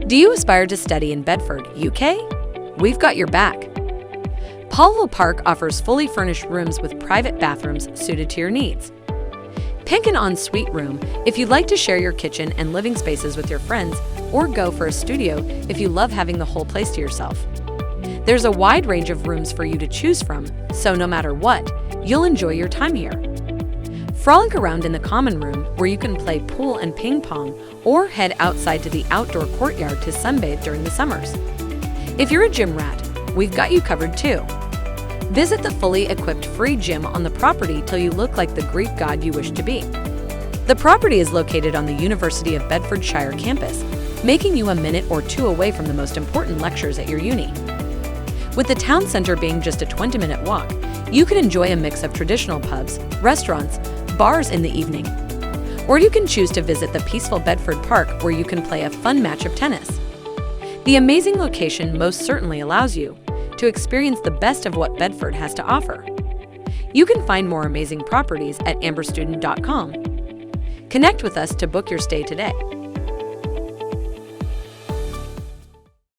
Do you aspire to study in Bedford, UK? We've got your back. Polhill Park offers fully furnished rooms with private bathrooms suited to your needs. Pick an ensuite room if you'd like to share your kitchen and living spaces with your friends, or go for a studio if you love having the whole place to yourself. There's a wide range of rooms for you to choose from, so no matter what, you'll enjoy your time here. Frolic around in the common room where you can play pool and ping pong, or head outside to the outdoor courtyard to sunbathe during the summers. If you're a gym rat, we've got you covered too. Visit the fully equipped free gym on the property till you look like the Greek god you wish to be. The property is located on the University of Bedfordshire campus, making you a minute or two away from the most important lectures at your uni. With the town center being just a 20-minute walk, you can enjoy a mix of traditional pubs, restaurants, bars in the evening. Or you can choose to visit the peaceful Bedford Park where you can play a fun match of tennis. The amazing location most certainly allows you to experience the best of what Bedford has to offer. You can find more amazing properties at amberstudent.com. Connect with us to book your stay today.